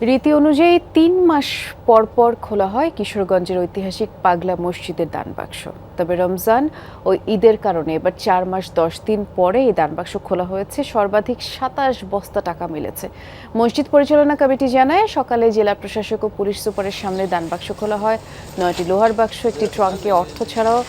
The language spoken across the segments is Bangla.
রীতি অনুযায়ী ৩ মাস পর পর খোলা হয় কিশোরগঞ্জের ঐতিহাসিক পাগলা মসজিদের দানবাক্স। তবে রমজান ও ঈদের কারণে এবার ৪ মাস ১০ দিন পরে এই দানবাক্স খোলা হয়েছে। সর্বাধিক ২৭ বস্তা টাকা মিলেছে। মসজিদ পরিচালনা কমিটি জানায়, সকালে জেলা প্রশাসক ও পুলিশ সুপারের সামনে দানবাক্স খোলা হয়। ৯টি লোহার বাক্স, একটি ট্রাঙ্কে অর্থ ছাড়াও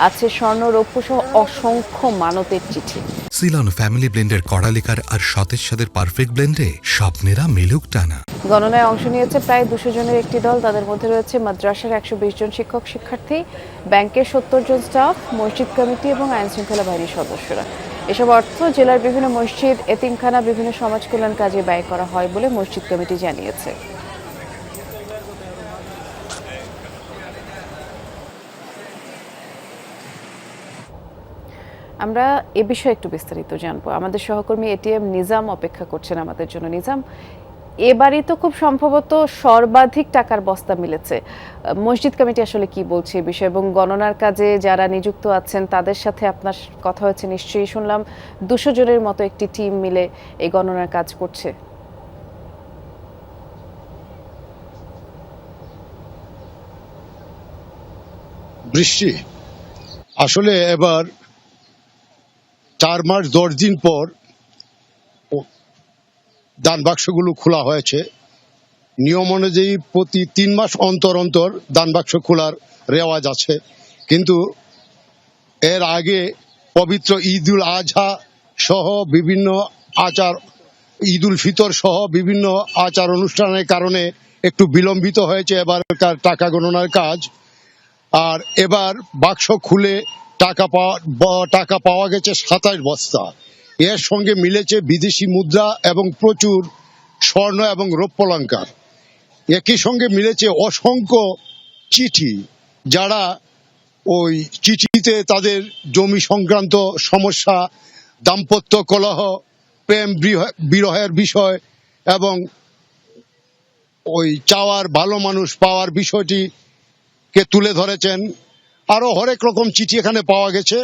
আছে স্বর্ণ, রৌপ্য সহ অসংখ্য মানতের চিঠি। সিলন ফ্যামিলি ব্লেন্ডের কড়ালিকার আর সতেজ সাদের পারফেক্ট ব্লেন্ডে স্বপ্নেরা মেলুক টানা। গণনায় অংশ নিয়েছে প্রায় ২০০ জনের একটি দল। তাদের মধ্যে রয়েছে মাদ্রাসার ১২০ জন শিক্ষক শিক্ষার্থী, ব্যাংকের ৭০ জন স্টাফ, মসজিদ কমিটি এবং আইন শৃঙ্খলা বাহিনীর সদস্যরা। এসব অর্থ জেলার বিভিন্ন মসজিদ, এতিমখানা, বিভিন্ন সমাজ কল্যাণ কাজে ব্যয় করা হয় বলে মসজিদ কমিটি জানিয়েছে। আমরা এ বিষয়ে একটু বিস্তারিত জানবো। আমাদের সহকর্মী এটিএম নিজাম অপেক্ষা করছেন আমাদের জন্য। নিজাম, এবারই তো খুব সম্ভবত সর্বাধিক টাকার বস্তা মিলেছে। মসজিদ কমিটি আসলে কি বলছে এই বিষয়ে, এবং গণনার কাজে যারা নিযুক্ত আছেন তাদের সাথে আপনার কথা হয়েছে নিশ্চয়ই? শুনলাম ২০০ জনের মতো একটি টিম মিলে এই গণনার কাজ করছে। বৃষ্টি আসলে এবার ৪ মাস ১০ দিন পর দান বাক্সগুলো খোলা হয়েছে। নিয়ম অনুযায়ী প্রতি ৩ মাস অন্তর অন্তর দান বাক্স খোলার রেওয়াজ আছে, কিন্তু এর আগে পবিত্র ঈদ উল আজহা সহ বিভিন্ন আচার, ঈদ উল ফিতর সহ বিভিন্ন আচার অনুষ্ঠানের কারণে একটু বিলম্বিত হয়েছে এবারকার টাকা গণনার কাজ। আর এবার বাক্স খুলে টাকা পাওয়া গেছে ২৭ বস্তা। এর সঙ্গে মিলেছে বিদেশি মুদ্রা এবং প্রচুর স্বর্ণ এবং রৌপ্যালঙ্কার। একই সঙ্গে মিলেছে অসংখ্য চিঠি, যারা ওই চিঠিতে তাদের জমি সংক্রান্ত সমস্যা, দাম্পত্য কলহ, প্রেম বিরহের বিষয় এবং ওই চাওয়ার ভালো মানুষ পাওয়ার বিষয়টি কে তুলে ধরেছেন। আরো হরেক রকম চিঠি এখানে পাওয়া গেছে।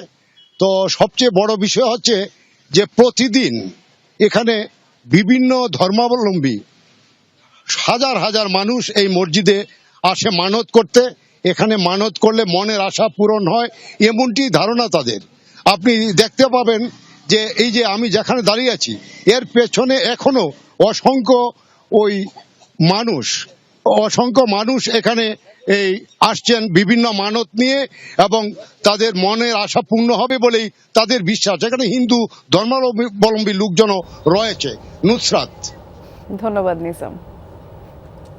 তো সবচেয়ে বড় বিষয় হচ্ছে যে প্রতিদিন এখানে বিভিন্ন ধর্মাবলম্বী হাজার হাজার মানুষ এই মসজিদে আসে মানত করতে। এখানে মানত করলে মনের আশা পূরণ হয়, এমনটি ধারণা তাদের। আপনি দেখতে পাবেন যে এই যে আমি যেখানে দাঁড়িয়ে আছি এর পেছনে এখনো অসংখ্য মানুষ এখানে এই আসছেন বিভিন্ন মানত নিয়ে, এবং তাদের মনের আশা পূর্ণ হবে বলেই তাদের বিশ্বাস। এখানে হিন্দু ধর্মাবলম্বী লোকজনও রয়েছে। নুসরাত। ধন্যবাদ নিজাম।